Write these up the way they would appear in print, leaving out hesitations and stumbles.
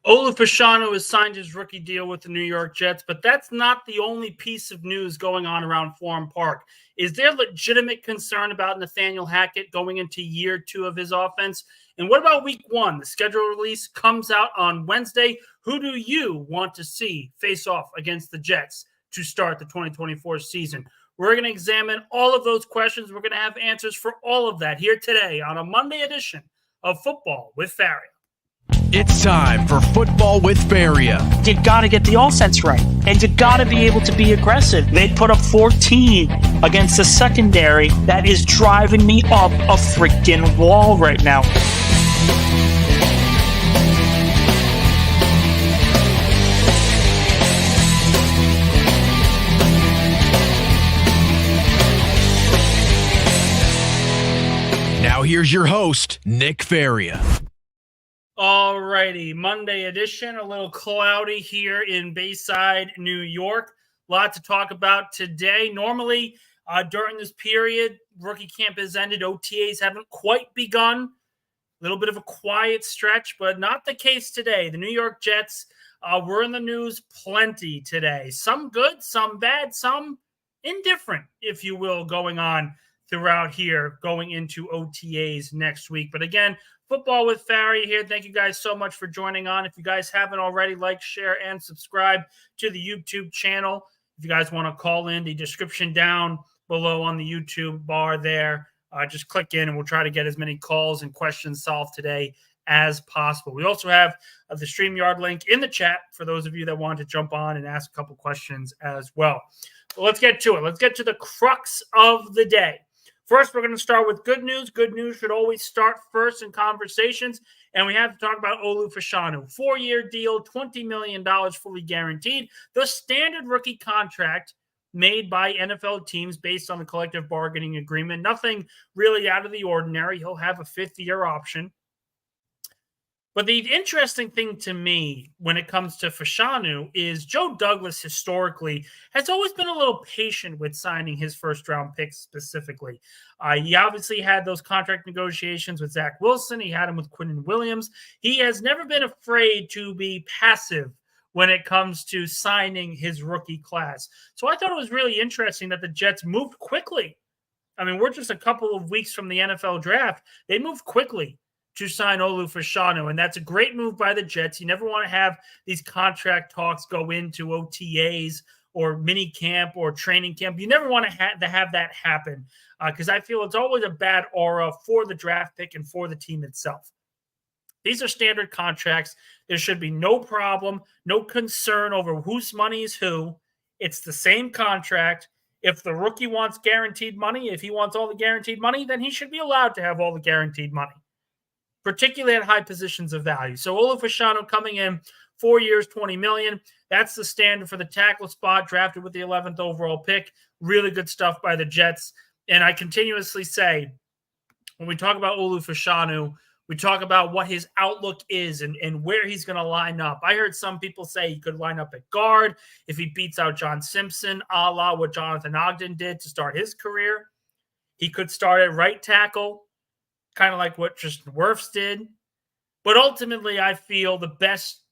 Olu Fashanu has signed his rookie deal with the New York Jets, but that's not the only piece of news going on around Forum Park. Is there legitimate concern about Nathaniel Hackett going into year 2 of his offense? And what about week 1? The schedule release comes out on Wednesday. Who do you want to see face off against the Jets to start the 2024 season? We're going to examine all of those questions. We're going to have answers for all of that here today on a Monday edition of Football with Faria. It's time for Football with Faria. You got to get the offense right, and you got to be able to be aggressive. They put up 14 against the secondary. That is driving me up a freaking wall right now. Now here's your host, Nick Faria. Alrighty, Monday edition, a little cloudy here in Bayside, New York. A lot to talk about today. Normally, during this period, rookie camp has ended. OTAs haven't quite begun. A little bit of a quiet stretch, but not the case today. The New York Jets were in the news plenty today. Some good, some bad, some indifferent, if you will, going on throughout here, going into OTAs next week. But again, Football with Faria here. Thank you guys so much for joining on. If you guys haven't already, like, share, and subscribe to the YouTube channel. If you guys want to call in, the description down below on the YouTube bar there. Just click in and we'll try to get as many calls and questions solved today as possible. We also have the StreamYard link in the chat for those of you that want to jump on and ask a couple questions as well. So let's get to it. Let's get to the crux of the day. First, we're going to start with good news. Good news should always start first in conversations. And we have to talk about Olu Fashanu. 4-year deal, $20 million fully guaranteed. The standard rookie contract made by NFL teams based on the collective bargaining agreement. Nothing really out of the ordinary. He'll have a 5th-year option. But the interesting thing to me when it comes to Fashanu is Joe Douglas historically has always been a little patient with signing his first-round picks specifically. He obviously had those contract negotiations with Zach Wilson. He had him with Quinnen Williams. He has never been afraid to be passive when it comes to signing his rookie class. So I thought it was really interesting that the Jets moved quickly. I mean, we're just a couple of weeks from the NFL draft. They moved quickly to sign Olu Fashanu, and that's a great move by the Jets. You never want to have these contract talks go into OTAs or mini camp or training camp. You never want to have that happen because I feel it's always a bad aura for the draft pick and for the team itself. These are standard contracts. There should be no problem, no concern over whose money is who. It's the same contract. If the rookie wants guaranteed money, if he wants all the guaranteed money, then he should be allowed to have all the guaranteed money, particularly at high positions of value. So Olu Fashanu coming in, 4 years, $20 million. That's the standard for the tackle spot, drafted with the 11th overall pick. Really good stuff by the Jets. And I continuously say, when we talk about Olu Fashanu, we talk about what his outlook is and where he's going to line up. I heard some people say he could line up at guard if he beats out John Simpson, a la what Jonathan Ogden did to start his career. He could start at right tackle, kind of like what Tristan Wirfs did. But ultimately, I feel the best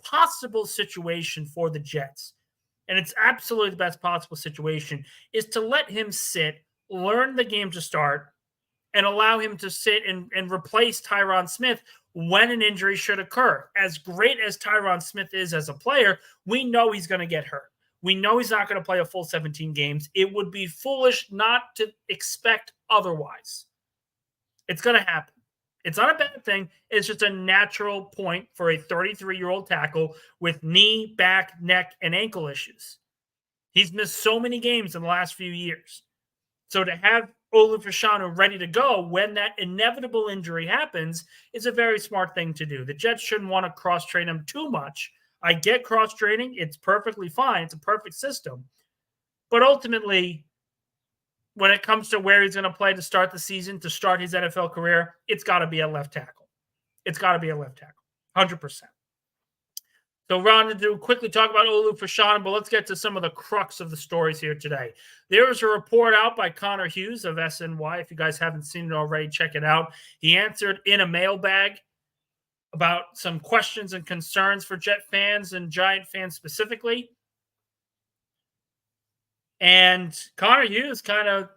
possible situation for the Jets, and it's absolutely the best possible situation, is to let him sit, learn the game to start, and allow him to sit and replace Tyron Smith when an injury should occur. As great as Tyron Smith is as a player, we know he's going to get hurt. We know he's not going to play a full 17 games. It would be foolish not to expect otherwise. It's going to happen. It's not a bad thing. It's just a natural point for a 33-year-old tackle with knee, back, neck, and ankle issues. He's missed so many games in the last few years. So to have Olu Fashanu ready to go when that inevitable injury happens is a very smart thing to do. The Jets shouldn't want to cross-train him too much. I get cross-training. It's perfectly fine. It's a perfect system. But ultimately, when it comes to where he's going to play to start the season, to start his NFL career, it's got to be a left tackle. It's got to be a left tackle, 100%. So we're on to quickly talk about Olu Fashanu, but let's get to some of the crux of the stories here today. There was a report out by Connor Hughes of SNY. If you guys haven't seen it already, check it out. He answered in a mailbag about some questions and concerns for Jet fans and Giant fans specifically. And Connor Hughes kind of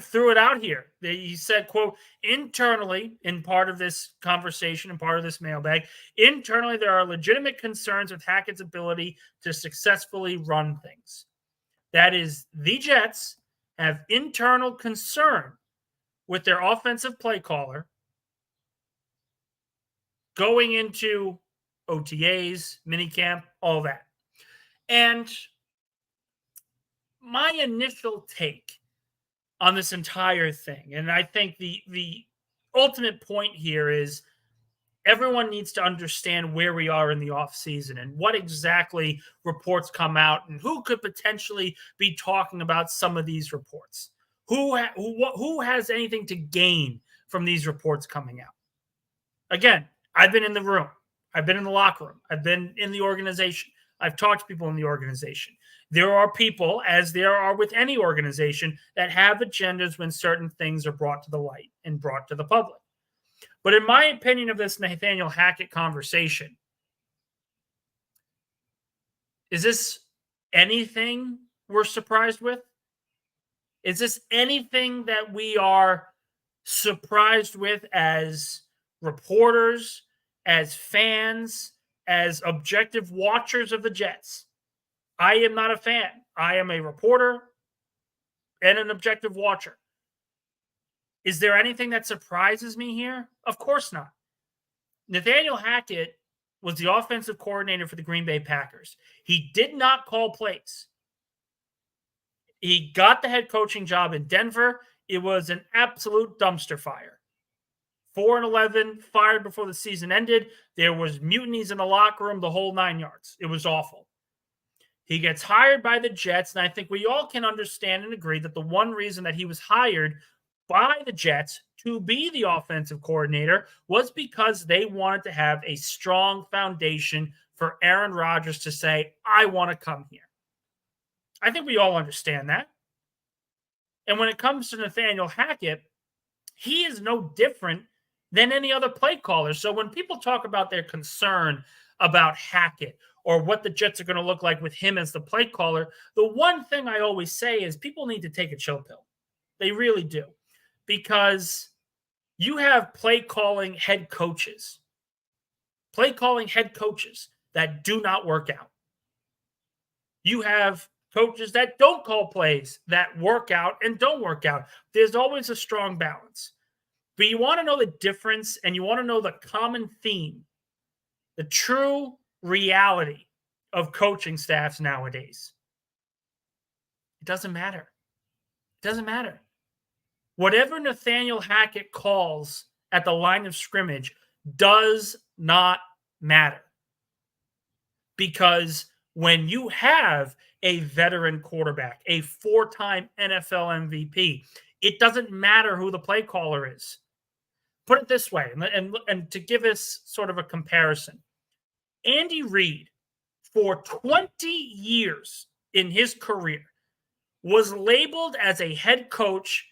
threw it out here. He said, quote, internally, in part of this conversation and part of this mailbag, internally, there are legitimate concerns with Hackett's ability to successfully run things. That is, the Jets have internal concern with their offensive play caller going into OTAs, minicamp, all that. And my initial take on this entire thing, and I think the ultimate point here is everyone needs to understand where we are in the offseason and what exactly reports come out and who could potentially be talking about some of these reports. Who has anything to gain from these reports coming out? Again, I've been in the room. I've been in the locker room. I've been in the organization. I've talked to people in the organization. There are people, as there are with any organization, that have agendas when certain things are brought to the light and brought to the public. But in my opinion of this Nathaniel Hackett conversation, is this anything we're surprised with? Is this anything that we are surprised with as reporters, as fans, as objective watchers of the Jets? I am not a fan. I am a reporter and an objective watcher. Is there anything that surprises me here? Of course not. Nathaniel Hackett was the offensive coordinator for the Green Bay Packers. He did not call plays. He got the head coaching job in Denver. It was an absolute dumpster fire. 4-11, fired before the season ended. There was mutinies in the locker room, the whole 9 yards. It was awful. He gets hired by the Jets, and I think we all can understand and agree that the one reason that he was hired by the Jets to be the offensive coordinator was because they wanted to have a strong foundation for Aaron Rodgers to say, I want to come here. I think we all understand that. And when it comes to Nathaniel Hackett, he is no different than any other play caller. So when people talk about their concern about Hackett or what the Jets are going to look like with him as the play caller, the one thing I always say is people need to take a chill pill. They really do. Because you have play calling head coaches that do not work out. You have coaches that don't call plays that work out and don't work out. There's always a strong balance. But you want to know the difference and you want to know the common theme, the true reality of coaching staffs nowadays. It doesn't matter. It doesn't matter. Whatever Nathaniel Hackett calls at the line of scrimmage does not matter. Because when you have a veteran quarterback, a 4-time NFL MVP, it doesn't matter who the play caller is. Put it this way, and to give us sort of a comparison, Andy Reid, for 20 years in his career, was labeled as a head coach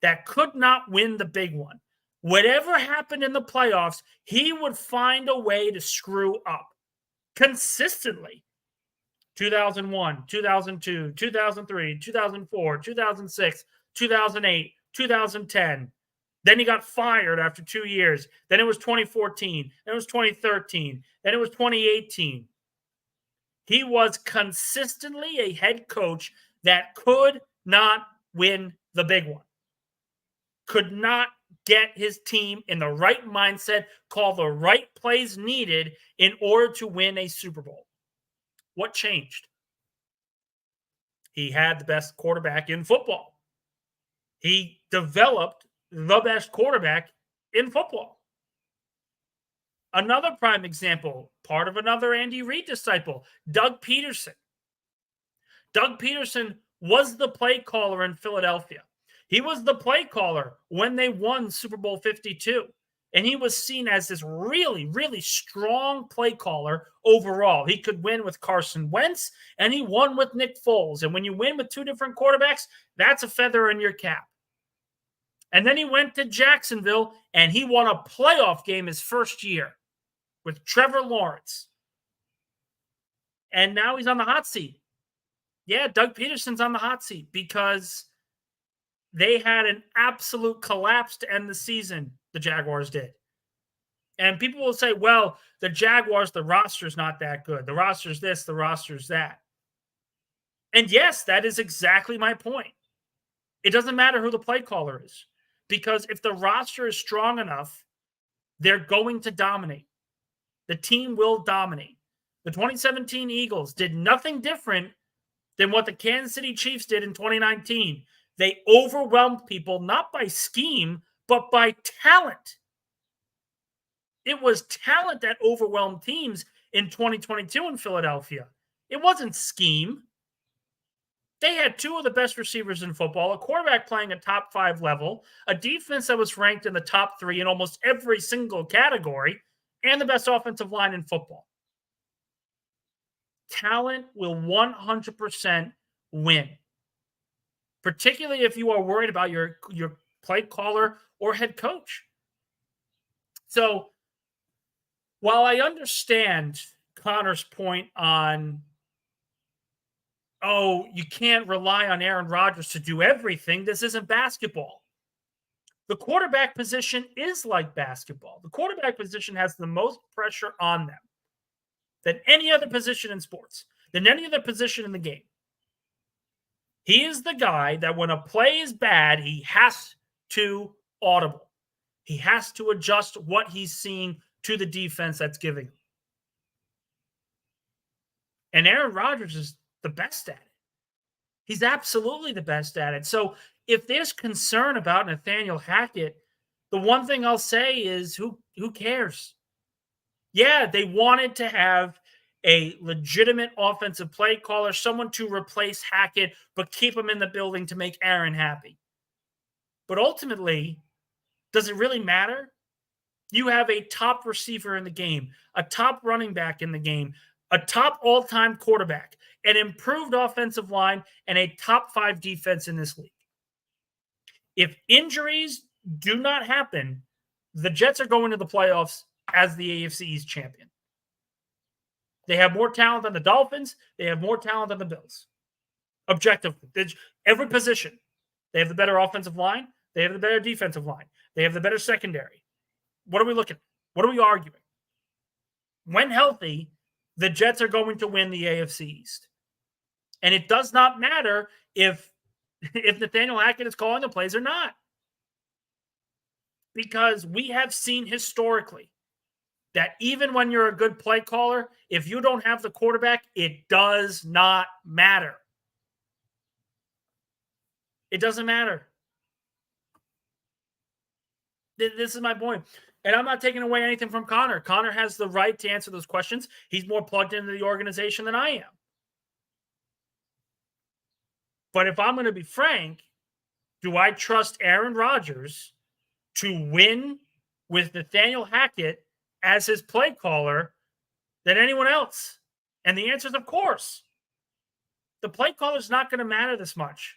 that could not win the big one. Whatever happened in the playoffs, he would find a way to screw up consistently. 2001, 2002, 2003, 2004, 2006, 2008, 2010. Then he got fired after 2 years. Then it was 2014. Then it was 2013. Then it was 2018. He was consistently a head coach that could not win the big one. Could not get his team in the right mindset, call the right plays needed in order to win a Super Bowl. What changed? He had the best quarterback in football. He developed the best quarterback in football. Another prime example, part of another Andy Reid disciple, Doug Peterson. Doug Peterson was the play caller in Philadelphia. He was the play caller when they won Super Bowl 52. And he was seen as this really, really strong play caller overall. He could win with Carson Wentz, and he won with Nick Foles. And when you win with two different quarterbacks, that's a feather in your cap. And then he went to Jacksonville, and he won a playoff game his first year with Trevor Lawrence. And now he's on the hot seat. Yeah, Doug Peterson's on the hot seat because they had an absolute collapse to end the season, the Jaguars did. And people will say, well, the Jaguars, the roster's not that good. The roster's this, the roster's that. And yes, that is exactly my point. It doesn't matter who the play caller is, because if the roster is strong enough, they're going to dominate. The team will dominate. The 2017 Eagles did nothing different than what the Kansas City Chiefs did in 2019. They overwhelmed people, not by scheme, but by talent. It was talent that overwhelmed teams in 2022 in Philadelphia. It wasn't scheme. They had two of the best receivers in football, a quarterback playing a top 5 level, a defense that was ranked in the top 3 in almost every single category, and the best offensive line in football. Talent will 100% win, particularly if you are worried about your play caller or head coach. So while I understand Connor's point on, oh, you can't rely on Aaron Rodgers to do everything, this isn't basketball. The quarterback position is like basketball. The quarterback position has the most pressure on them than any other position in sports, than any other position in the game. He is the guy that when a play is bad, he has to audible. He has to adjust what he's seeing to the defense that's giving him. And Aaron Rodgers is the best at it. He's absolutely the best at it. So if there's concern about Nathaniel Hackett, the one thing I'll say is who cares? Yeah, they wanted to have a legitimate offensive play caller, someone to replace Hackett, but keep him in the building to make Aaron happy. But ultimately, does it really matter? You have a top receiver in the game, a top running back in the game, a top all-time quarterback, an improved offensive line, and a top 5 defense in this league. If injuries do not happen, the Jets are going to the playoffs as the AFC East champion. They have more talent than the Dolphins. They have more talent than the Bills. Objectively, every position. They have the better offensive line. They have the better defensive line. They have the better secondary. What are we looking at? What are we arguing? When healthy, the Jets are going to win the AFC East. And it does not matter if Nathaniel Hackett is calling the plays or not. Because we have seen historically that even when you're a good play caller, if you don't have the quarterback, it does not matter. It doesn't matter. This is my point. And I'm not taking away anything from Connor. Connor has the right to answer those questions. He's more plugged into the organization than I am. But if I'm going to be frank, do I trust Aaron Rodgers to win with Nathaniel Hackett as his play caller than anyone else? And the answer is, of course. The play caller is not going to matter this much.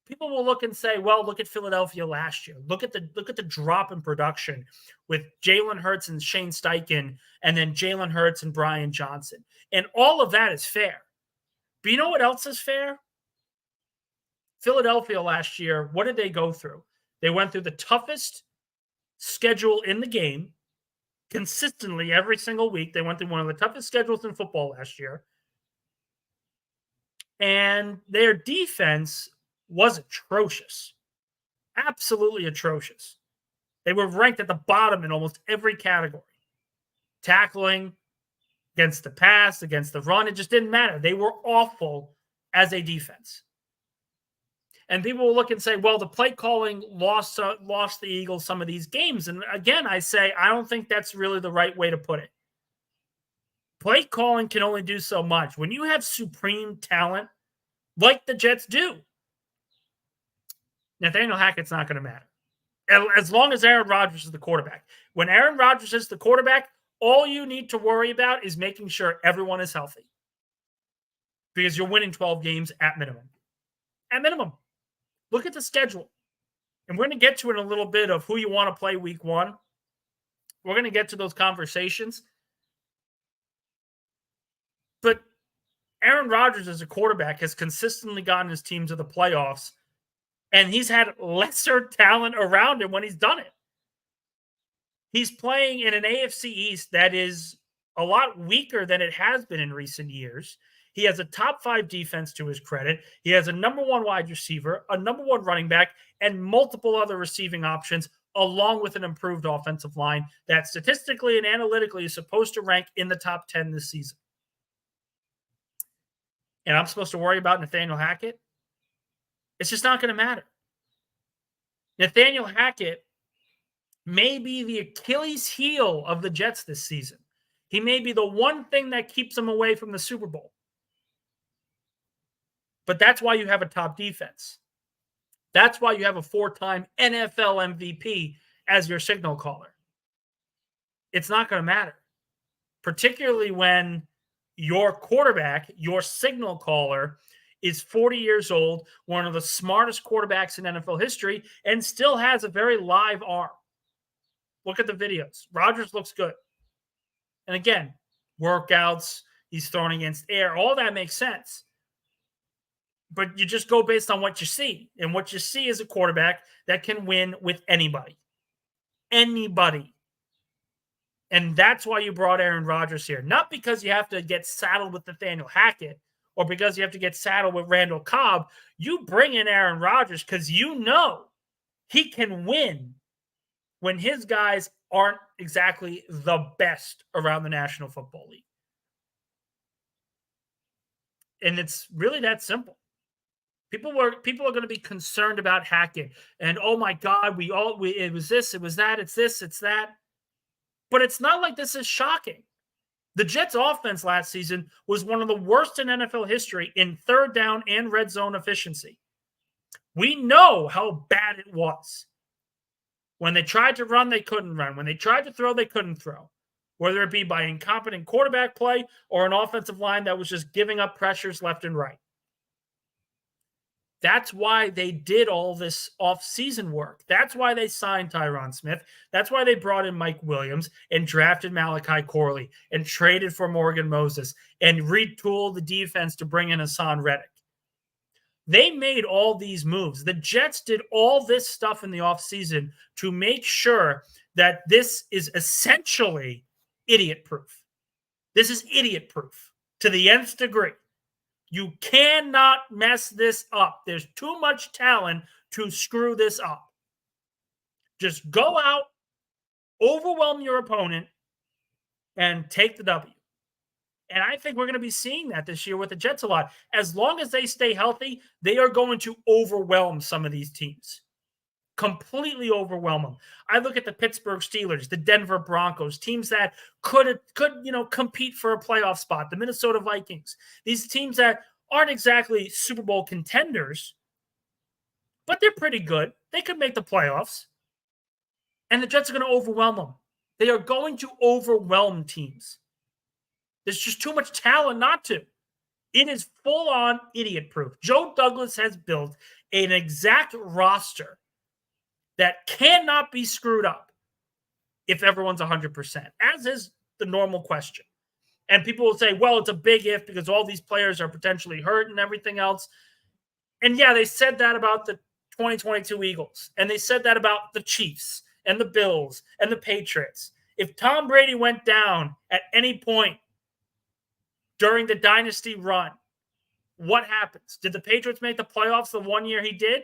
People will look and say, well, look at Philadelphia last year. Look at the drop in production with Jalen Hurts and Shane Steichen, and then Jalen Hurts and Brian Johnson. And all of that is fair. But you know what else is fair? Philadelphia last year, what did they go through? They went through the toughest schedule in the game consistently every single week. They went through one of the toughest schedules in football last year. And their defense was atrocious. Absolutely atrocious. They were ranked at the bottom in almost every category. Tackling, against the pass, against the run, it just didn't matter. They were awful as a defense. And people will look and say, well, the play calling lost the Eagles some of these games. And again, I say, I don't think that's really the right way to put it. Play calling can only do so much. When you have supreme talent, like the Jets do, Nathaniel Hackett's not going to matter. As long as Aaron Rodgers is the quarterback. When Aaron Rodgers is the quarterback, all you need to worry about is making sure everyone is healthy. Because you're winning 12 games at minimum. At minimum. Look at the schedule. And we're going to get to in a little bit of who you want to play week one. We're going to get to those conversations. But Aaron Rodgers as a quarterback has consistently gotten his team to the playoffs, and he's had lesser talent around him when he's done it. He's playing in an AFC East that is a lot weaker than it has been in recent years. He has a top 5 defense to his credit. He has a number 1 wide receiver, a number 1 running back, and multiple other receiving options, along with an improved offensive line that statistically and analytically is supposed to rank in the top 10 this season. And I'm supposed to worry about Nathaniel Hackett? It's just not going to matter. Nathaniel Hackett may be the Achilles heel of the Jets this season. He may be the one thing that keeps them away from the Super Bowl. But that's why you have a top defense. That's why you have a 4-time NFL MVP as your signal caller. It's not going to matter, particularly when your quarterback, your signal caller, is 40 years old, one of the smartest quarterbacks in NFL history, and still has a very live arm. Look at the videos. Rodgers looks good. And again, workouts, he's thrown against air, all that makes sense. But you just go based on what you see. And what you see is a quarterback that can win with anybody. Anybody. And that's why you brought Aaron Rodgers here. Not because you have to get saddled with Nathaniel Hackett or because you have to get saddled with Randall Cobb. You bring in Aaron Rodgers because you know he can win when his guys aren't exactly the best around the National Football League. And it's really that simple. People are going to be concerned about Hackett. And, oh, my God, it was this, it was that, it's this, it's that. But it's not like this is shocking. The Jets' offense last season was one of the worst in NFL history in third down and red zone efficiency. We know how bad it was. When they tried to run, they couldn't run. When they tried to throw, they couldn't throw. Whether it be by incompetent quarterback play or an offensive line that was just giving up pressures left and right. That's why they did all this off-season work. That's why they signed Tyron Smith. That's why they brought in Mike Williams and drafted Malachi Corley and traded for Morgan Moses and retooled the defense to bring in Hassan Reddick. They made all these moves. The Jets did all this stuff in the offseason to make sure that this is essentially idiot-proof. This is idiot-proof to the nth degree. You cannot mess this up. There's too much talent to screw this up. Just go out, overwhelm your opponent, and take the W. And I think we're going to be seeing that this year with the Jets a lot. As long as they stay healthy, they are going to overwhelm some of these teams. Completely overwhelm them. I look at the Pittsburgh Steelers, the Denver Broncos, teams that could compete for a playoff spot, the Minnesota Vikings. These teams that aren't exactly Super Bowl contenders, but they're pretty good. They could make the playoffs. And the Jets are going to overwhelm them. They are going to overwhelm teams. There's just too much talent not to. It is full-on idiot-proof. Joe Douglas has built an exact roster that cannot be screwed up if everyone's 100%, as is the normal question. And people will say, well, it's a big if because all these players are potentially hurt and everything else. And yeah, they said that about the 2022 Eagles. And they said that about the Chiefs and the Bills and the Patriots. If Tom Brady went down at any point during the dynasty run, what happens? Did the Patriots make the playoffs the one year he did?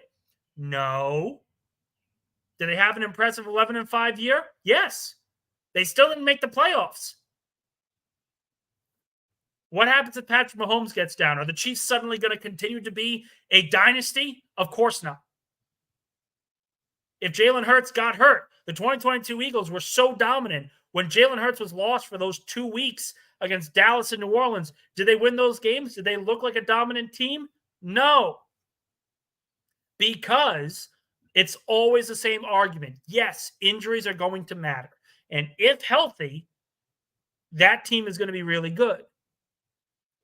No. Did they have an impressive 11-5 year? Yes. They still didn't make the playoffs. What happens if Patrick Mahomes gets down? Are the Chiefs suddenly going to continue to be a dynasty? Of course not. If Jalen Hurts got hurt, the 2022 Eagles were so dominant. When Jalen Hurts was lost for those 2 weeks against Dallas and New Orleans, did they win those games? Did they look like a dominant team? No. Because it's always the same argument. Yes, injuries are going to matter. And if healthy, that team is going to be really good.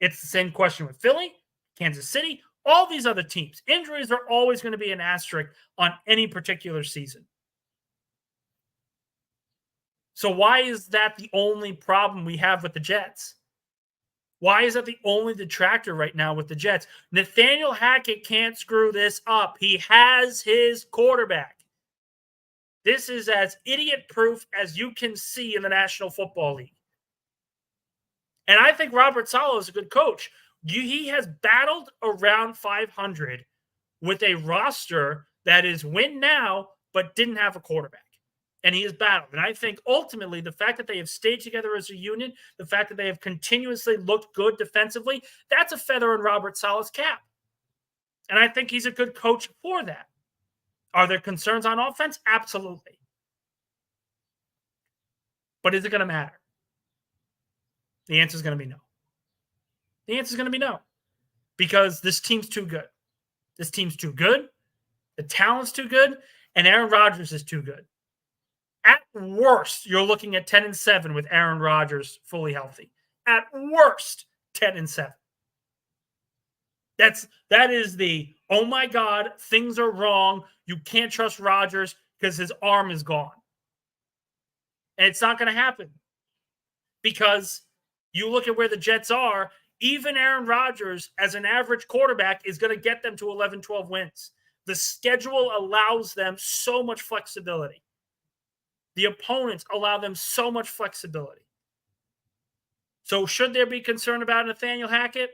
It's the same question with Philly, Kansas City, All these other teams, injuries are always going to be an asterisk on any particular season. So why is that the only problem we have with the Jets? Why is that the only detractor right now with the Jets? Nathaniel Hackett can't screw this up. He has his quarterback. This is as idiot-proof as you can see in the National Football League. And I think Robert Saleh is a good coach. He has battled around 500 with a roster that is win now, but didn't have a quarterback. And he has battled. And I think ultimately the fact that they have stayed together as a unit, the fact that they have continuously looked good defensively, that's a feather in Robert Saleh's cap. And I think he's a good coach for that. Are there concerns on offense? Absolutely. But is it going to matter? The answer is going to be no. The answer is going to be no. Because this team's too good. This team's too good. The talent's too good. And Aaron Rodgers is too good. At worst, you're looking at 10-7 with Aaron Rodgers fully healthy. At worst, 10-7. That is the, oh my God, things are wrong. You can't trust Rodgers because his arm is gone. And it's not going to happen. Because you look at where the Jets are, even Aaron Rodgers as an average quarterback is going to get them to 11, 12 wins. The schedule allows them so much flexibility. The opponents allow them so much flexibility. So should there be concern about Nathaniel Hackett?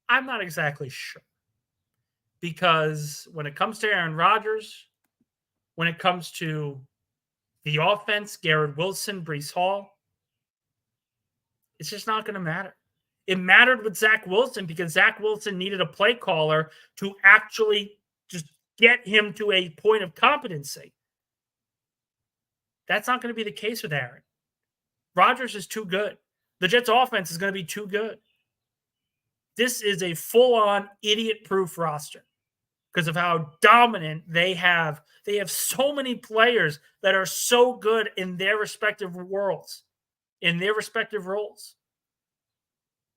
I'm not exactly sure. Because when it comes to Aaron Rodgers, when it comes to the offense, Garrett Wilson, Breece Hall, it's just not going to matter. It mattered with Zach Wilson because Zach Wilson needed a play caller to actually just get him to a point of competency. That's not going to be the case with Aaron. Rodgers is too good. The Jets' offense is going to be too good. This is a full-on idiot-proof roster because of how dominant they have. They have so many players that are so good in their respective worlds, in their respective roles.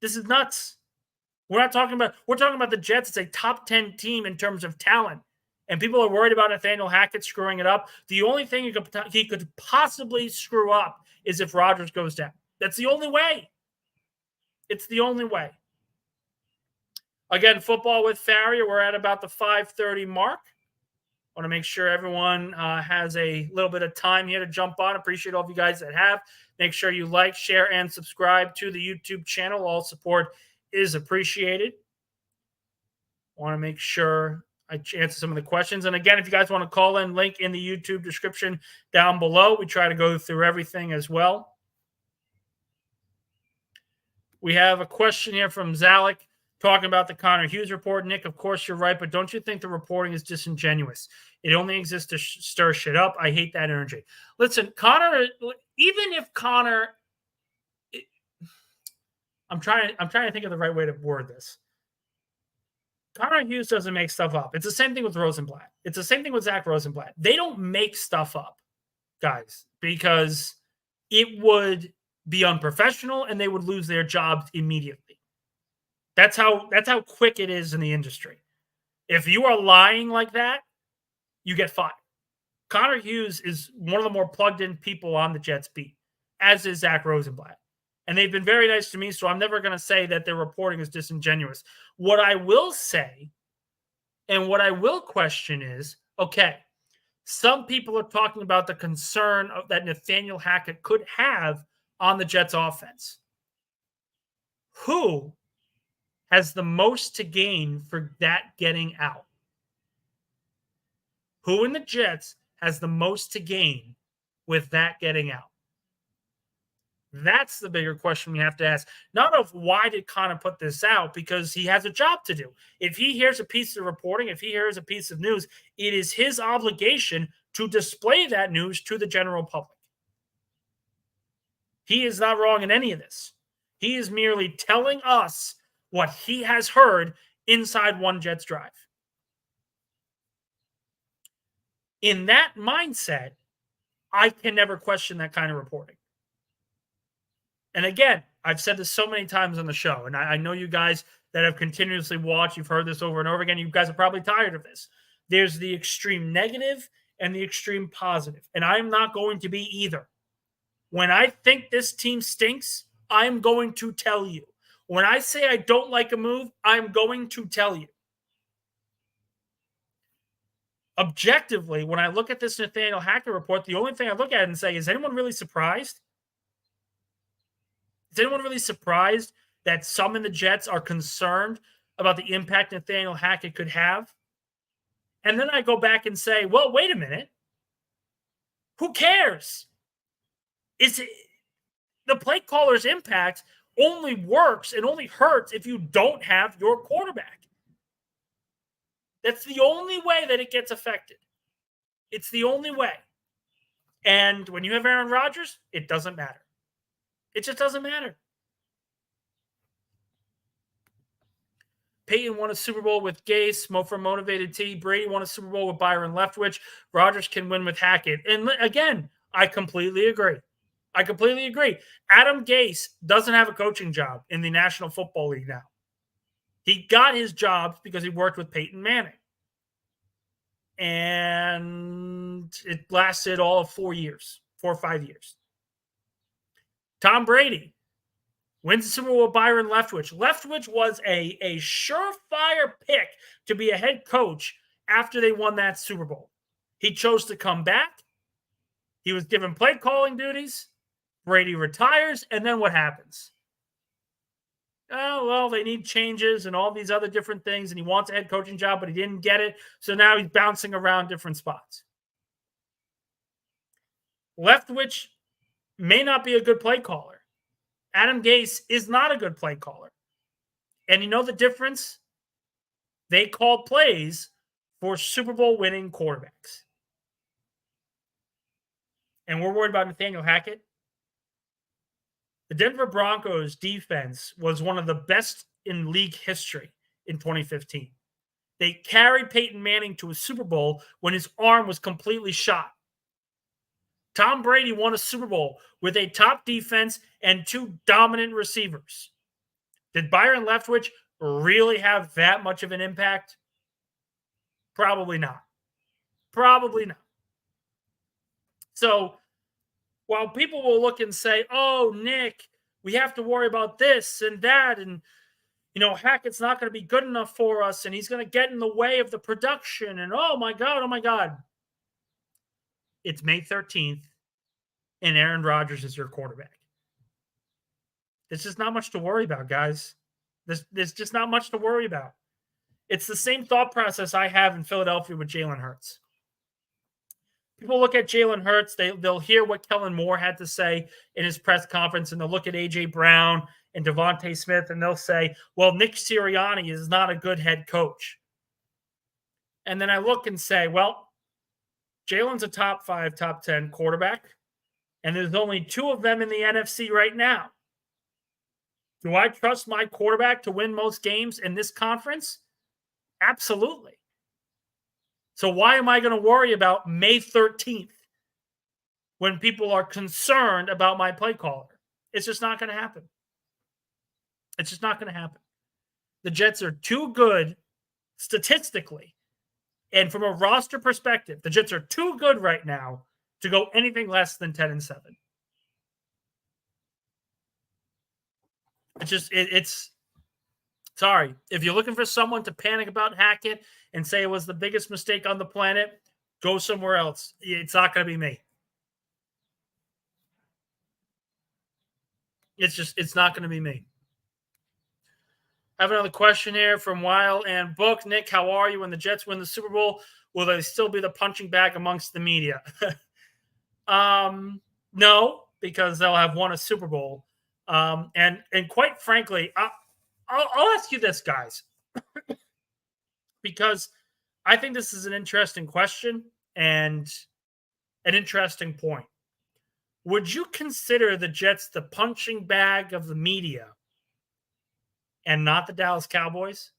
This is nuts. We're talking about the Jets. It's a top 10 team in terms of talent. And people are worried about Nathaniel Hackett screwing it up. The only thing he could possibly screw up is if Rodgers goes down. That's the only way. It's the only way. Again, Football with Faria. We're at about the 5:30 mark. I want to make sure everyone has a little bit of time here to jump on. Appreciate all of you guys that have. Make sure you like, share, and subscribe to the YouTube channel. All support is appreciated. I want to make sure I answer some of the questions. And again, if you guys want to call in, link in the YouTube description down below. We try to go through everything as well. We have a question here from Zalek talking about the Connor Hughes report. Nick, of course you're right, but don't you think the reporting is disingenuous? It only exists to stir shit up. I hate that energy. Listen, Connor, even if Connor, I'm trying to think of the right way to word this. Connor Hughes doesn't make stuff up. It's the same thing with Rosenblatt. It's the same thing with Zach Rosenblatt. They don't make stuff up, guys, because it would be unprofessional and they would lose their jobs immediately. That's how quick it is in the industry. If you are lying like that, you get fired. Connor Hughes is one of the more plugged-in people on the Jets beat, as is Zach Rosenblatt. And they've been very nice to me, so I'm never going to say that their reporting is disingenuous. What I will say and what I will question is, okay, some people are talking about the concern that Nathaniel Hackett could have on the Jets offense. Who has the most to gain for that getting out? Who in the Jets has the most to gain with that getting out? That's the bigger question we have to ask. Not of why did Connor put this out, because he has a job to do. If he hears a piece of reporting, if he hears a piece of news, it is his obligation to display that news to the general public. He is not wrong in any of this. He is merely telling us what he has heard inside one Jets drive. In that mindset, I can never question that kind of reporting. And again, I've said this so many times on the show, and I know you guys that have continuously watched, you've heard this over and over again. You guys are probably tired of this. There's the extreme negative and the extreme positive, and I'm not going to be either. When I think this team stinks, I'm going to tell you. When I say I don't like a move, I'm going to tell you. Objectively, when I look at this Nathaniel Hackett report, the only thing I look at it and say, is anyone really surprised? Is anyone really surprised that some in the Jets are concerned about the impact Nathaniel Hackett could have? And then I go back and say, well, wait a minute. Who cares? Is it the play caller's impact only works and only hurts if you don't have your quarterback? That's the only way that it gets affected. It's the only way. And when you have Aaron Rodgers, it doesn't matter. It just doesn't matter. Peyton won a Super Bowl with Gase, Mofer Motivated T. Brady won a Super Bowl with Byron Leftwich. Rodgers can win with Hackett. And again, I completely agree. Adam Gase doesn't have a coaching job in the National Football League now. He got his job because he worked with Peyton Manning. And it lasted all of 4 or 5 years. Tom Brady wins the Super Bowl with Byron Leftwich. Leftwich was a surefire pick to be a head coach after they won that Super Bowl. He chose to come back. He was given play calling duties. Brady retires, and then what happens? Oh, well, they need changes and all these other different things, and he wants a head coaching job, but he didn't get it, so now he's bouncing around different spots. Leftwich may not be a good play caller. Adam Gase is not a good play caller. And you know the difference? They call plays for Super Bowl winning quarterbacks. And we're worried about Nathaniel Hackett. The Denver Broncos defense was one of the best in league history in 2015. They carried Peyton Manning to a Super Bowl when his arm was completely shot. Tom Brady won a Super Bowl with a top defense and 2 dominant receivers. Did Byron Leftwich really have that much of an impact? Probably not. So, while people will look and say, oh, Nick, we have to worry about this and that, and, Hackett's not going to be good enough for us, and he's going to get in the way of the production, and oh my God. It's May 13th, and Aaron Rodgers is your quarterback. There's just not much to worry about, guys. There's just not much to worry about. It's the same thought process I have in Philadelphia with Jalen Hurts. People look at Jalen Hurts, they'll hear what Kellen Moore had to say in his press conference, and they'll look at A.J. Brown and Devontae Smith, and they'll say, well, Nick Sirianni is not a good head coach. And then I look and say, well, Jalen's a top 5, top 10 quarterback, and there's only 2 of them in the NFC right now. Do I trust my quarterback to win most games in this conference? Absolutely. So why am I going to worry about May 13th when people are concerned about my play caller? It's just not going to happen. The Jets are too good statistically. And from a roster perspective, the Jets are too good right now to go anything less than 10-7. It's sorry. If you're looking for someone to panic about Hackett and say it was the biggest mistake on the planet, go somewhere else. It's not going to be me. It's not going to be me. I have another question here from Weil and Book. Nick, how are you when the Jets win the Super Bowl? Will they still be the punching bag amongst the media? No, because they'll have won a Super Bowl. And quite frankly, I'll ask you this, guys, because I think this is an interesting question and an interesting point. Would you consider the Jets the punching bag of the media and not the Dallas Cowboys?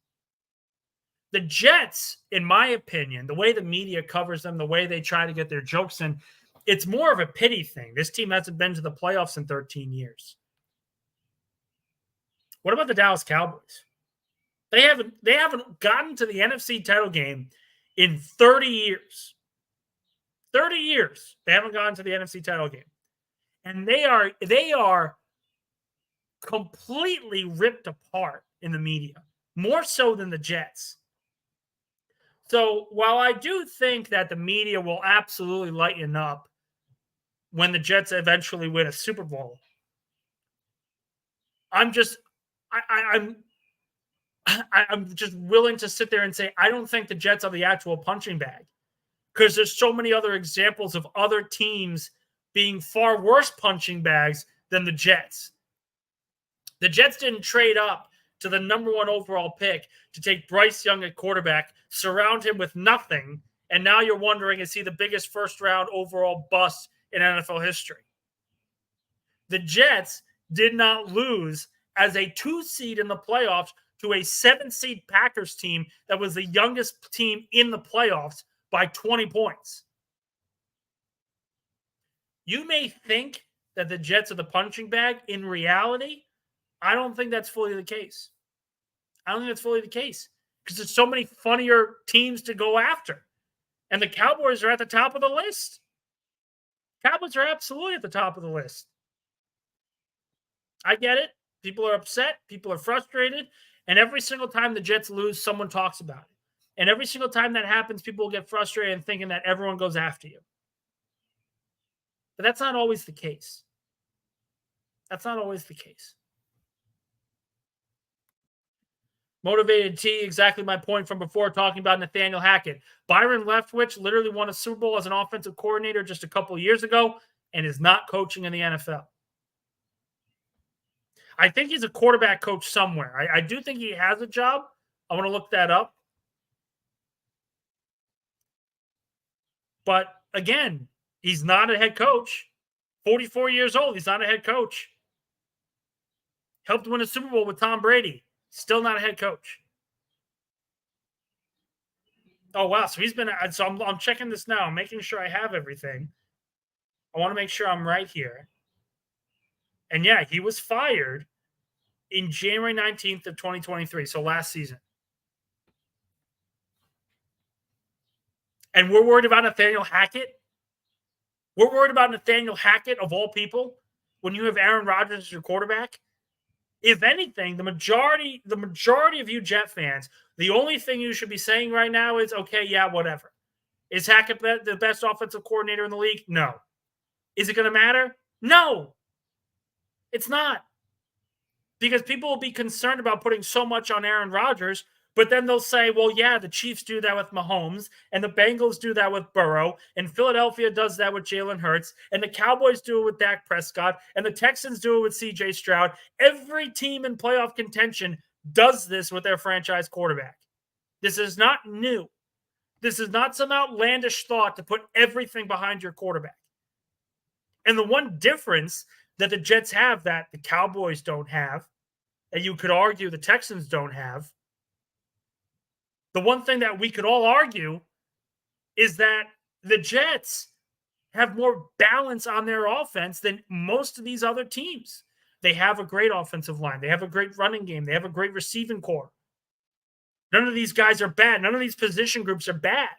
The Jets, in my opinion, the way the media covers them, the way they try to get their jokes in, it's more of a pity thing. This team hasn't been to the playoffs in 13 years. What about the Dallas Cowboys? They haven't gotten to the NFC title game in 30 years. 30 years they haven't gotten to the NFC title game. And they are completely ripped apart in the media, more so than the Jets. So while I do think that the media will absolutely lighten up when the Jets eventually win a Super Bowl, I'm just willing to sit there and say I don't think the Jets are the actual punching bag, because there's so many other examples of other teams being far worse punching bags than the Jets. The Jets didn't trade up to the number 1 overall pick to take Bryce Young at quarterback, surround him with nothing, and now you're wondering, is he the biggest first-round overall bust in NFL history? The Jets did not lose as a 2 seed in the playoffs to a 7 seed Packers team that was the youngest team in the playoffs by 20 points. You may think that the Jets are the punching bag. In reality, I don't think that's fully the case. I don't think that's fully the case because there's so many funnier teams to go after. And the Cowboys are at the top of the list. Cowboys are absolutely at the top of the list. I get it. People are upset. People are frustrated. And every single time the Jets lose, someone talks about it. And every single time that happens, people will get frustrated and thinking that everyone goes after you. But that's not always the case. That's not always the case. Motivated T, exactly my point from before talking about Nathaniel Hackett. Byron Leftwich literally won a Super Bowl as an offensive coordinator just a couple of years ago and is not coaching in the NFL. I think he's a quarterback coach somewhere. I do think he has a job. I want to look that up. But again, he's not a head coach. 44 years old. He's not a head coach. Helped win a Super Bowl with Tom Brady. Still not a head coach. Oh, wow. So he's been – so I'm checking this now. I'm making sure I have everything. I want to make sure I'm right here. And, yeah, he was fired in January 19th of 2023, so last season. And we're worried about Nathaniel Hackett? We're worried about Nathaniel Hackett, of all people, when you have Aaron Rodgers as your quarterback? If anything, the majority of you Jet fans, the only thing you should be saying right now is, okay, yeah, whatever. Is Hackett the best offensive coordinator in the league? No. Is it going to matter? No. It's not. Because people will be concerned about putting so much on Aaron Rodgers, but then they'll say, well, yeah, the Chiefs do that with Mahomes, and the Bengals do that with Burrow, and Philadelphia does that with Jalen Hurts, and the Cowboys do it with Dak Prescott, and the Texans do it with C.J. Stroud. Every team in playoff contention does this with their franchise quarterback. This is not new. This is not some outlandish thought to put everything behind your quarterback. And the one difference that the Jets have that the Cowboys don't have, and you could argue the Texans don't have, the one thing that we could all argue is that the Jets have more balance on their offense than most of these other teams. They have a great offensive line. They have a great running game. They have a great receiving core. None of these guys are bad. None of these position groups are bad.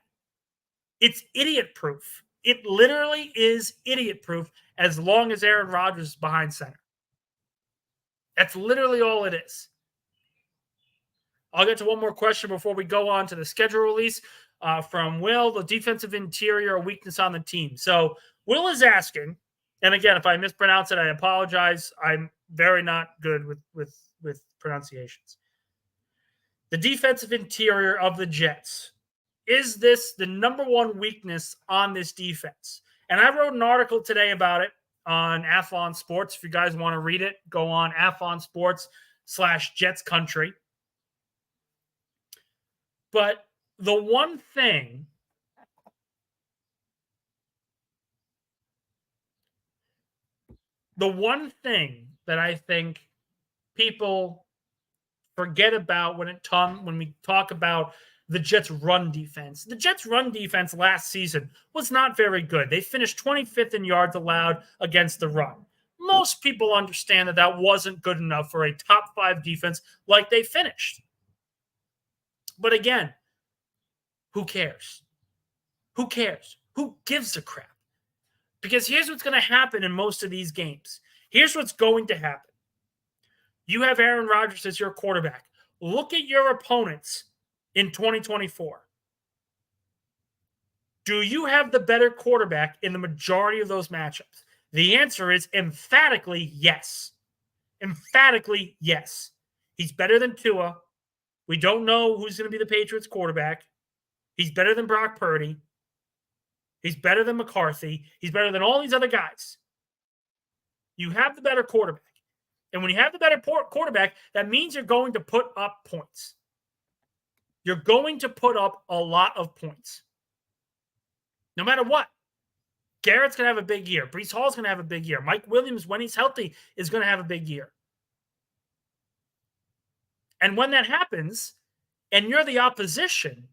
It's idiot-proof. It literally is idiot-proof as long as Aaron Rodgers is behind center. That's literally all it is. I'll get to one more question before we go on to the schedule release from Will. The defensive interior, a weakness on the team. So Will is asking, and again, if I mispronounce it, I apologize. I'm very not good with pronunciations. The defensive interior of the Jets. Is this the number one weakness on this defense? And I wrote an article today about it on Athlon Sports. If you guys want to read it, go on Athlon Sports/Jets Country. But the one thing that I think people forget about when we talk about the Jets' run defense. The Jets' run defense last season was not very good. They finished 25th in yards allowed against the run. Most people understand that wasn't good enough for a top 5 defense like they finished. But again, who cares? Who cares? Who gives a crap? Because here's what's going to happen in most of these games. Here's what's going to happen. You have Aaron Rodgers as your quarterback. Look at your opponents in 2024. Do you have the better quarterback in the majority of those matchups? The answer is emphatically yes. Emphatically yes. He's better than Tua. We don't know who's going to be the Patriots quarterback. He's better than Brock Purdy. He's better than McCarthy. He's better than all these other guys. You have the better quarterback. And when you have the better quarterback, that means you're going to put up points. You're going to put up a lot of points. No matter what. Garrett's going to have a big year. Breece Hall's going to have a big year. Mike Williams, when he's healthy, is going to have a big year. And when that happens, and you're the opposition,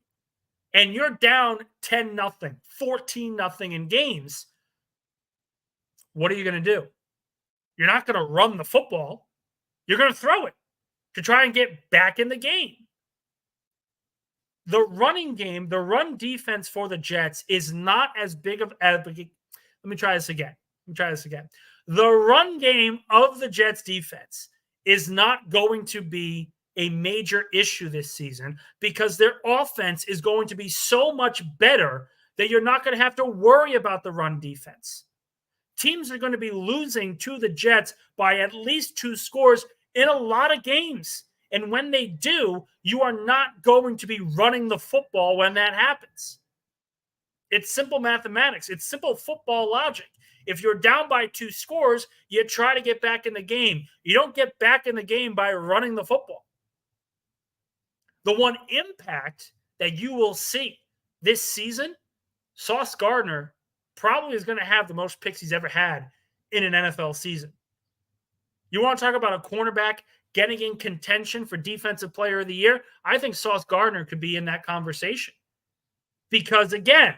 and you're down 10-0, 14-0 in games, what are you going to do? You're not going to run the football. You're going to throw it to try and get back in the game. The running game, the run defense for the Jets is not as big of a... Let me try this again. The run game of the Jets defense is not going to be a major issue this season because their offense is going to be so much better that you're not going to have to worry about the run defense. Teams are going to be losing to the Jets by at least 2 scores in a lot of games. And when they do, you are not going to be running the football when that happens. It's simple mathematics. It's simple football logic. If you're down by 2 scores, you try to get back in the game. You don't get back in the game by running the football. The one impact that you will see this season, Sauce Gardner probably is going to have the most picks he's ever had in an NFL season. You want to talk about a cornerback getting in contention for Defensive Player of the Year? I think Sauce Gardner could be in that conversation. Because, again,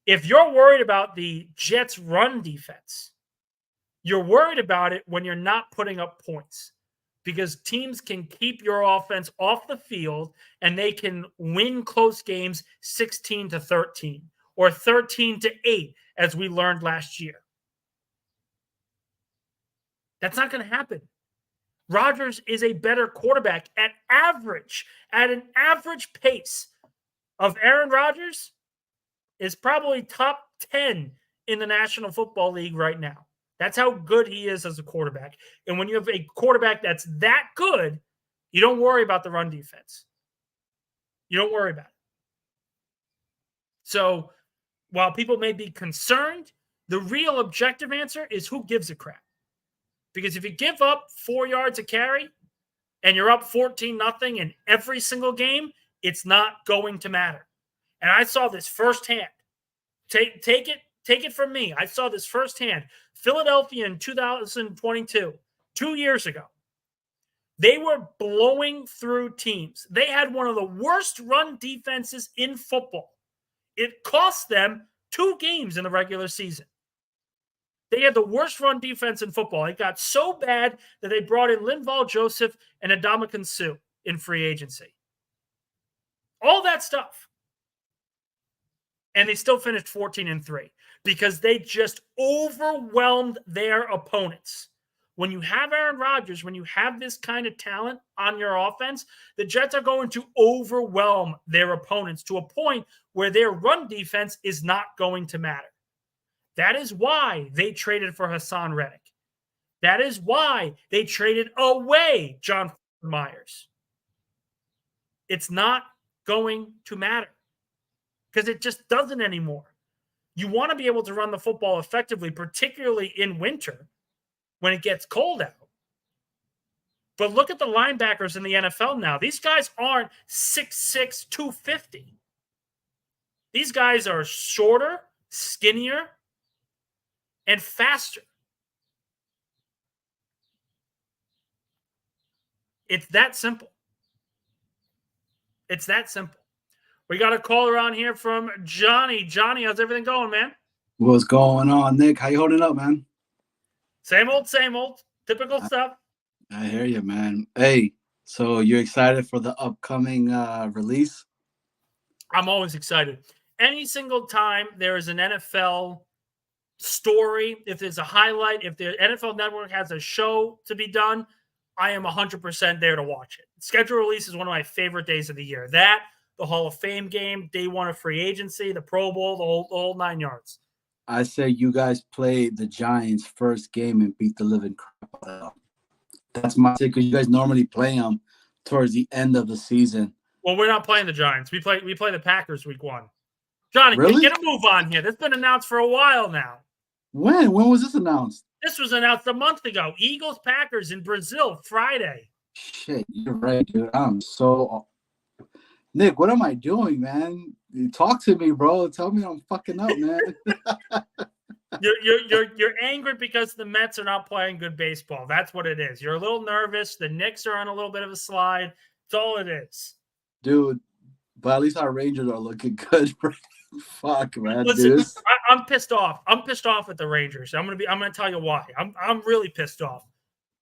if you're worried about the Jets' run defense, you're worried about it when you're not putting up points. Because teams can keep your offense off the field and they can win close games 16-13 or 13-8, as we learned last year. That's not going to happen. Rodgers is a better quarterback at an average pace of Aaron Rodgers is probably top 10 in the National Football League right now. That's how good he is as a quarterback. And when you have a quarterback that's that good, you don't worry about the run defense. You don't worry about it. So while people may be concerned, the real objective answer is who gives a crap? Because if you give up 4 yards a carry and you're up 14-0 in every single game, it's not going to matter. And I saw this firsthand. Take it from me. I saw this firsthand. Philadelphia in 2022, 2 years ago, they were blowing through teams. They had one of the worst run defenses in football. It cost them 2 games in the regular season. They had the worst run defense in football. It got so bad that they brought in Linval Joseph and Ndamukong Suh in free agency. All that stuff. And they still finished 14-3 because they just overwhelmed their opponents. When you have Aaron Rodgers, when you have this kind of talent on your offense, the Jets are going to overwhelm their opponents to a point where their run defense is not going to matter. That is why they traded for Hassan Reddick. That is why they traded away John Myers. It's not going to matter because it just doesn't anymore. You want to be able to run the football effectively, particularly in winter when it gets cold out. But look at the linebackers in the NFL now. These guys aren't 6'6", 250. These guys are shorter, skinnier, and faster. It's that simple. It's that simple. We got a caller on here from Johnny. Johnny, how's everything going, man? What's going on, Nick? How you holding up, man? Same old. Typical stuff. I hear you, man. Hey, So you're excited for the upcoming release? I'm always excited. Any single time there is an NFL story, if there's a highlight, if the NFL Network has a show to be done, I am 100% there to watch it. Schedule release is one of my favorite days of the year. That, the Hall of Fame game, day one of free agency, the Pro Bowl, the whole 9 yards. I say you guys played the Giants' first game and beat the living crap out of them. That's my take, because you guys normally play them towards the end of the season. Well, we're not playing the Giants. We play the Packers week 1. Johnny, Really? get a move on here. That's been announced for a while now. When? When was this announced? This was announced a month ago. Eagles, Packers in Brazil, Friday. Shit, you're right, dude. Nick, what am I doing, man? You talk to me, bro. Tell me I'm fucking up, man. You're angry because the Mets are not playing good baseball. That's what it is. You're a little nervous. The Knicks are on a little bit of a slide. That's all it is. Dude, but at least our Rangers are looking good, bro. Fuck, man. Listen, I'm pissed off. I'm pissed off at the Rangers. I'm gonna tell you why. I'm really pissed off.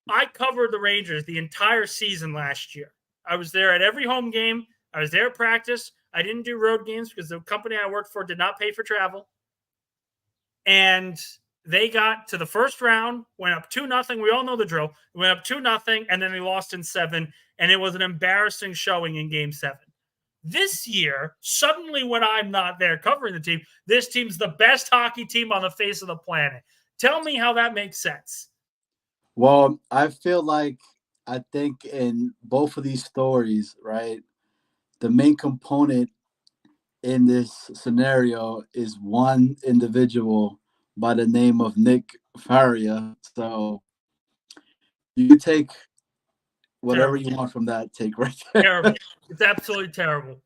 I covered the Rangers the entire season last year. I was there at every home game. I was there at practice. I didn't do road games because the company I worked for did not pay for travel. And they got to the first round, went up 2-0. We all know the drill. Went up 2-0, and then they lost in 7. And it was an embarrassing showing in Game 7. This year, suddenly when I'm not there covering the team, this team's the best hockey team on the face of the planet. Tell me how that makes sense. Well, I think in both of these stories, right, the main component in this scenario is one individual by the name of Nick Faria. So you can take whatever you want from that take right there. Terrible. It's absolutely terrible.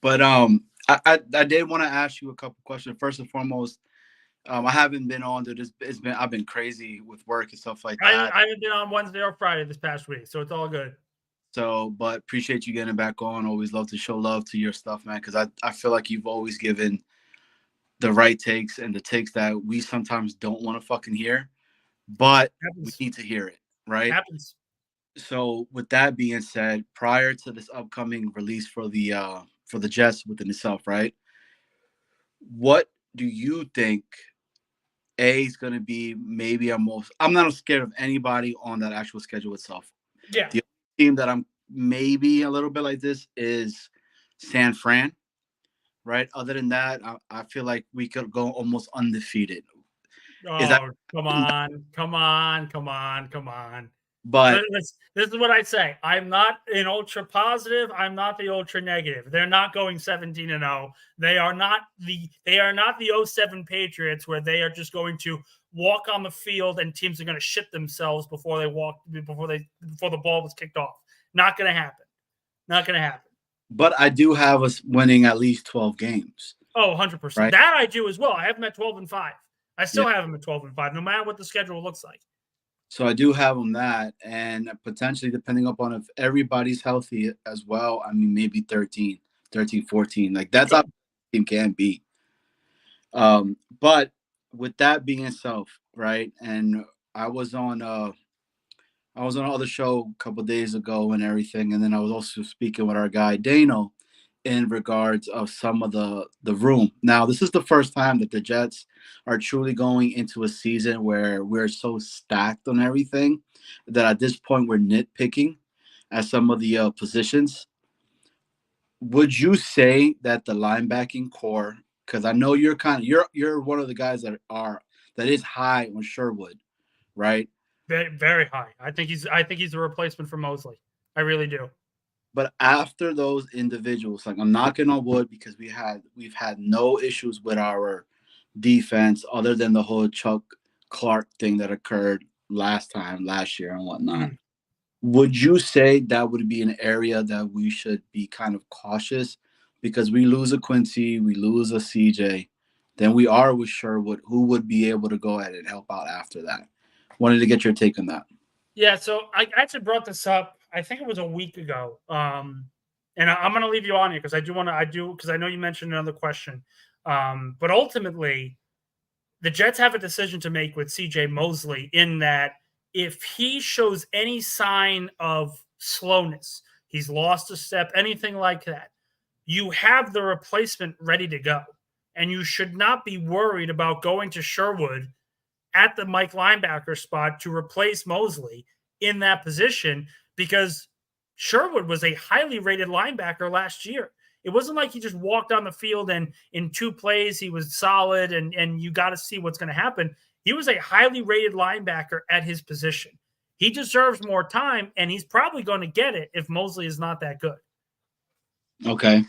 But I did want to ask you a couple questions. First and foremost, I haven't been on to this. I've been crazy with work and stuff like that. I haven't been on Wednesday or Friday this past week, so it's all good. So, but appreciate you getting back on. Always love to show love to your stuff, man, because I feel like you've always given the right takes and the takes that we sometimes don't want to fucking hear, but we need to hear it, right? It happens. So, with that being said, prior to this upcoming release for the Jets within itself, right? What do you think is going to be maybe I'm not scared of anybody on that actual schedule itself. Yeah. The team that I'm maybe a little bit like this is San Fran, right? Other than that, I feel like we could go almost undefeated. Come on. But this is what I say. I'm not an ultra positive. I'm not the ultra negative. They're not going 17-0. They are not the 07 Patriots where they are just going to walk on the field and teams are going to shit themselves before the ball was kicked off. Not going to happen. Not going to happen. But I do have us winning at least 12 games. Oh, 100%. Right? That I do as well. I have them at 12-5. I still have them at 12-5, no matter what the schedule looks like. So I do have them that, and potentially depending upon if everybody's healthy as well, I mean, maybe 13, 14. Like that's how the team can be. But with that being itself, right? And I was on another show a couple of days ago and everything, and then I was also speaking with our guy Dano in regards of some of the room. Now, this is the first time that the Jets are truly going into a season where we're so stacked on everything that at this point we're nitpicking at some of the positions. Would you say that the linebacking core, because I know you're one of the guys that is high on Sherwood, right? Very, very high. I think he's a replacement for Mosley. I really do. But after those individuals, like I'm knocking on wood because we've had no issues with our defense other than the whole Chuck Clark thing that occurred last year and whatnot. Mm-hmm. Would you say that would be an area that we should be kind of cautious because we lose a Quincy, we lose a CJ, then we are with Sherwood, who would be able to go ahead and help out after that? Wanted to get your take on that. Yeah, so I actually brought this up. I think it was a week ago. And I'm going to leave you on here because because I know you mentioned another question. But ultimately, the Jets have a decision to make with CJ Mosley in that if he shows any sign of slowness, he's lost a step, anything like that, you have the replacement ready to go. And you should not be worried about going to Sherwood at the Mike linebacker spot to replace Mosley in that position, because Sherwood was a highly rated linebacker last year. It wasn't like he just walked on the field and in 2 plays he was solid and you got to see what's going to happen. He was a highly rated linebacker at his position. He deserves more time, and he's probably going to get it if Mosley is not that good. Okay.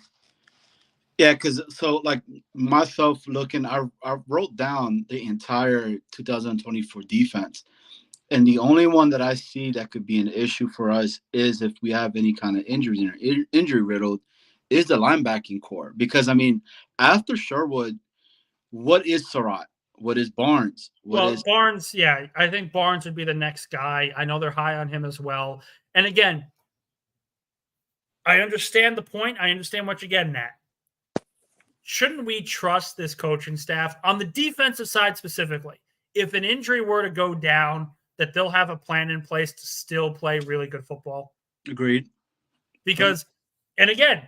Yeah, because so like myself looking, I wrote down the entire 2024 defense. And the only one that I see that could be an issue for us is if we have any kind of injuries or injury riddled is the linebacking core. Because, I mean, after Sherwood, what is Surratt? What is Barnes? Barnes, yeah, I think Barnes would be the next guy. I know they're high on him as well. And again, I understand the point. I understand what you're getting at. Shouldn't we trust this coaching staff on the defensive side specifically? If an injury were to go down, that they'll have a plan in place to still play really good football. Agreed. Because, and again,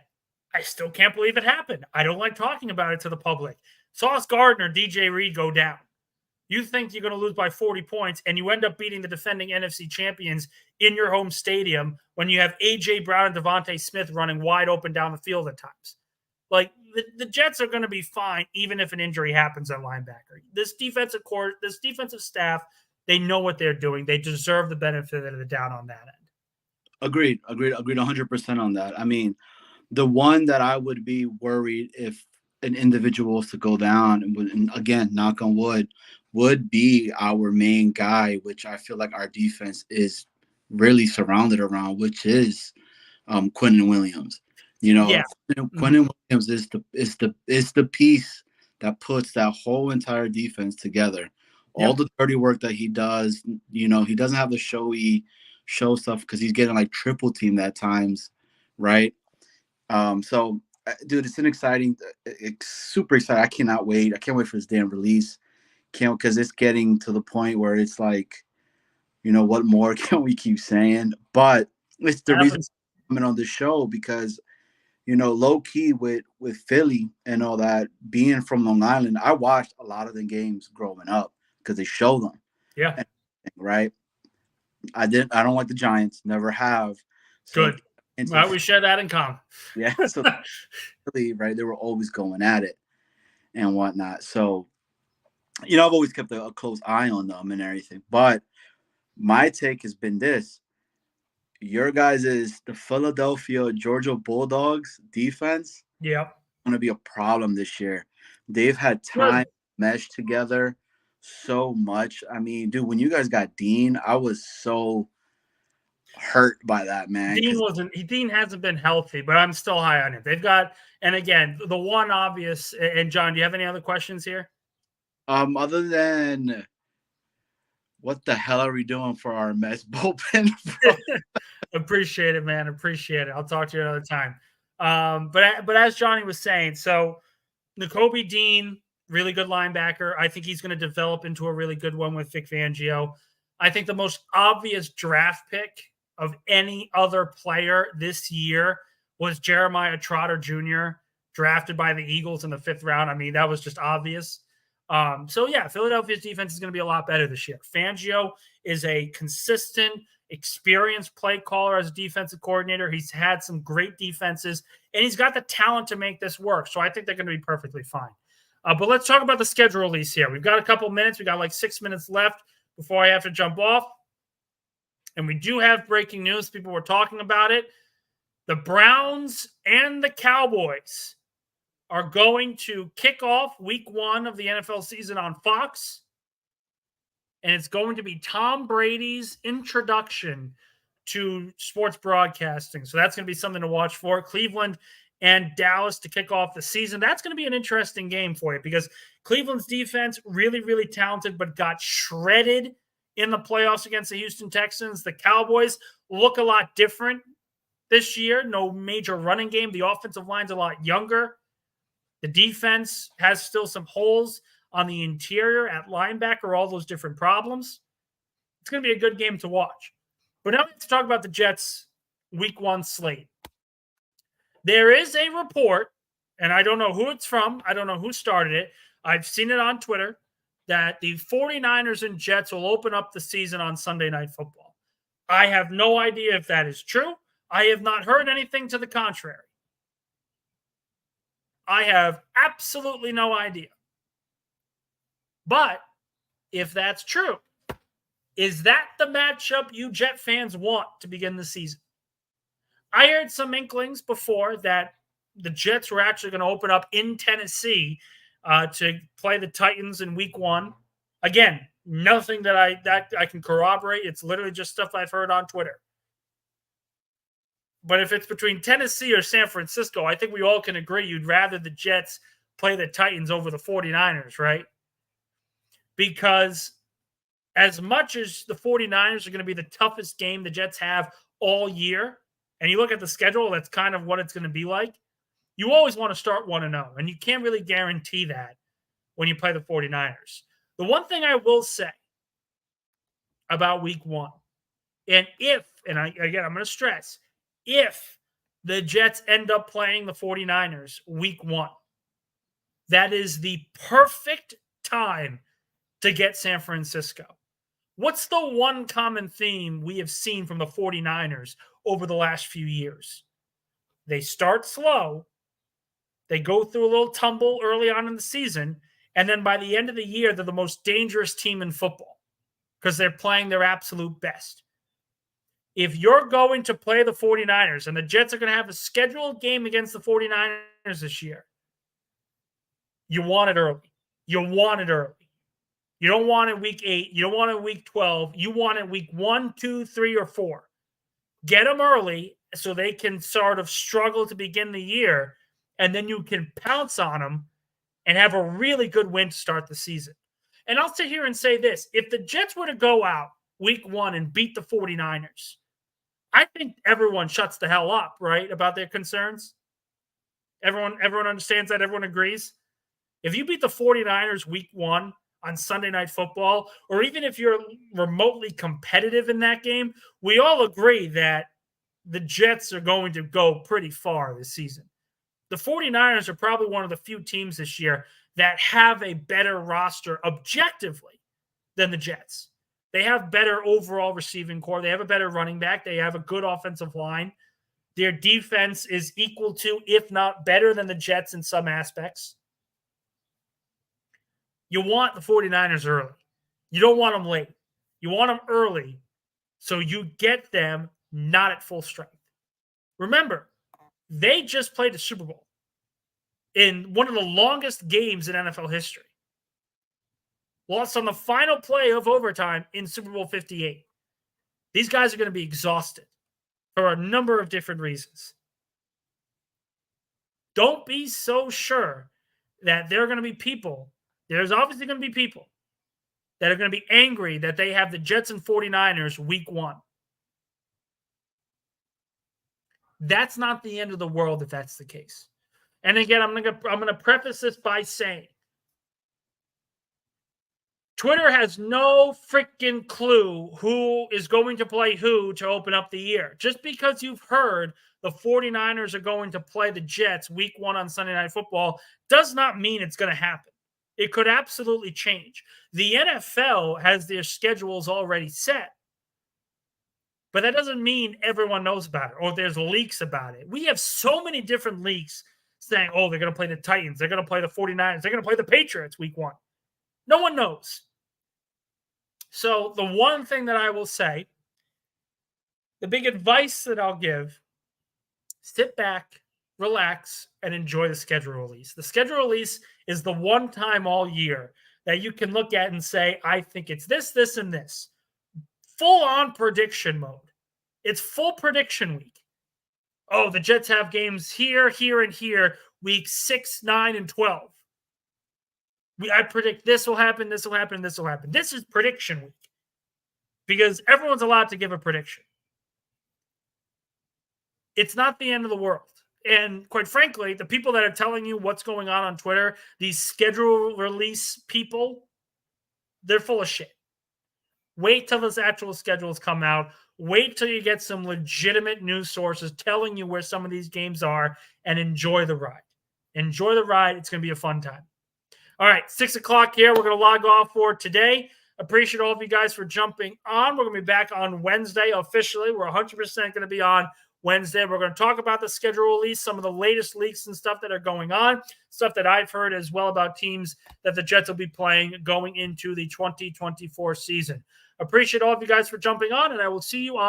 I still can't believe it happened. I don't like talking about it to the public. Sauce Gardner, DJ Reed go down. You think you're going to lose by 40 points, and you end up beating the defending NFC champions in your home stadium when you have A.J. Brown and Devontae Smith running wide open down the field at times. Like, the Jets are going to be fine even if an injury happens at linebacker. This defensive core, this defensive staff, they know what they're doing. They deserve the benefit of the doubt on that end. Agreed 100% on that. I mean, the one that I would be worried if an individual was to go down, and again, knock on wood, would be our main guy, which I feel like our defense is really surrounded around, which is Quinnen Williams. You know, yeah. Quinnen Williams is the piece that puts that whole entire defense together. All the dirty work that he does, you know, he doesn't have the show stuff because he's getting like triple teamed at times, right? So, dude, it's super exciting. I cannot wait. I can't wait for this damn release. Because it's getting to the point where it's like, you know, what more can we keep saying? But it's the reason I'm coming on the show because, you know, low key with Philly and all that, being from Long Island, I watched a lot of the games growing up because they show them. Yeah. Right. I don't like the Giants. Never have. So, good. Well, we share that in common. Yeah. So, right, they were always going at it and whatnot. So, you know, I've always kept a close eye on them and everything. But my take has been this. Your guys is the Philadelphia Georgia Bulldogs defense. Yeah. Going to be a problem this year. They've had time to mesh together so much. I mean, dude, when you guys got Dean, I was so hurt by that, man. Dean hasn't been healthy, but I'm still high on him. They've got, and again, the one obvious, and John, do you have any other questions here? Other than what the hell are we doing for our mess bullpen? Appreciate it, man. Appreciate it. I'll talk to you another time. But as Johnny was saying, so Nakobe Dean, really good linebacker. I think he's going to develop into a really good one with Vic Fangio. I think the most obvious draft pick of any other player this year was Jeremiah Trotter Jr., drafted by the Eagles in the 5th round. I mean, that was just obvious. So yeah, Philadelphia's defense is going to be a lot better this year. Fangio is a consistent, experienced play caller as a defensive coordinator. He's had some great defenses, and he's got the talent to make this work. So I think they're going to be perfectly fine. But let's talk about the schedule release here. We've got a couple minutes. We got like 6 minutes left before I have to jump off. And we do have breaking news. People were talking about it. The Browns and the Cowboys are going to kick off week 1 of the NFL season on Fox. And it's going to be Tom Brady's introduction to sports broadcasting. So that's going to be something to watch for. Cleveland and Dallas to kick off the season. That's going to be an interesting game for you because Cleveland's defense, really, really talented, but got shredded in the playoffs against the Houston Texans. The Cowboys look a lot different this year. No major running game. The offensive line's a lot younger. The defense has still some holes on the interior at linebacker, all those different problems. It's going to be a good game to watch. But now let's talk about the Jets Week 1 slate. There is a report, and I don't know who it's from. I don't know who started it. I've seen it on Twitter that the 49ers and Jets will open up the season on Sunday Night Football. I have no idea if that is true. I have not heard anything to the contrary. I have absolutely no idea. But if that's true, is that the matchup you Jet fans want to begin the season? I heard some inklings before that the Jets were actually going to open up in Tennessee to play the Titans in Week 1. Again, nothing that I can corroborate. It's literally just stuff I've heard on Twitter. But if it's between Tennessee or San Francisco, I think we all can agree you'd rather the Jets play the Titans over the 49ers, right? Because as much as the 49ers are going to be the toughest game the Jets have all year, and you look at the schedule, that's kind of what it's going to be like, you always want to start 1-0, and you can't really guarantee that when you play the 49ers. The one thing I will say about Week 1, and I'm going to stress, if the Jets end up playing the 49ers Week 1, that is the perfect time to get San Francisco. What's the one common theme we have seen from the 49ers over the last few years? They start slow. They go through a little tumble early on in the season. And then by the end of the year, they're the most dangerous team in football because they're playing their absolute best. If you're going to play the 49ers and the Jets are going to have a scheduled game against the 49ers this year, you want it early. You want it early. You don't want it week 8. You don't want it week 12. You want it week 1, 2, 3, or 4. Get them early so they can sort of struggle to begin the year, and then you can pounce on them and have a really good win to start the season. And I'll sit here and say this. If the Jets were to go out week 1 and beat the 49ers, I think everyone shuts the hell up, right, about their concerns. Everyone understands that. Everyone agrees. If you beat the 49ers week 1 on Sunday Night Football, or even if you're remotely competitive in that game, we all agree that the Jets are going to go pretty far this season. The 49ers are probably one of the few teams this year that have a better roster objectively than the Jets. They have better overall receiving core. They have a better running back. They have a good offensive line. Their defense is equal to, if not better than the Jets in some aspects. You want the 49ers early. You don't want them late. You want them early so you get them not at full strength. Remember, they just played the Super Bowl in one of the longest games in NFL history. Lost on the final play of overtime in Super Bowl 58. These guys are going to be exhausted for a number of different reasons. Don't be so sure that there are going to be people. There's obviously going to be people that are going to be angry that they have the Jets and 49ers week 1. That's not the end of the world if that's the case. And again, I'm going to preface this by saying Twitter has no freaking clue who is going to play who to open up the year. Just because you've heard the 49ers are going to play the Jets week 1 on Sunday Night Football does not mean it's going to happen. It could absolutely change. The NFL has their schedules already set. But that doesn't mean everyone knows about it or there's leaks about it. We have so many different leaks saying, oh, they're going to play the Titans. They're going to play the 49ers. They're going to play the Patriots week 1. No one knows. So the one thing that I will say, the big advice that I'll give, sit back, relax, and enjoy the schedule release. The schedule release is the one time all year that you can look at and say, I think it's this, this, and this. Full-on prediction mode. It's full prediction week. Oh, the Jets have games here, here, and here, week 6, 9, and 12. I predict this will happen, this will happen, this will happen. This is prediction week because everyone's allowed to give a prediction. It's not the end of the world. And quite frankly, the people that are telling you what's going on Twitter, these schedule release people, they're full of shit. Wait till those actual schedules come out. Wait till you get some legitimate news sources telling you where some of these games are and enjoy the ride. Enjoy the ride. It's going to be a fun time. All right, 6 o'clock here. We're going to log off for today. Appreciate all of you guys for jumping on. We're going to be back on Wednesday officially. We're 100% going to be on Wednesday. We're going to talk about the schedule release, some of the latest leaks and stuff that are going on, stuff that I've heard as well about teams that the Jets will be playing going into the 2024 season. Appreciate all of you guys for jumping on, and I will see you on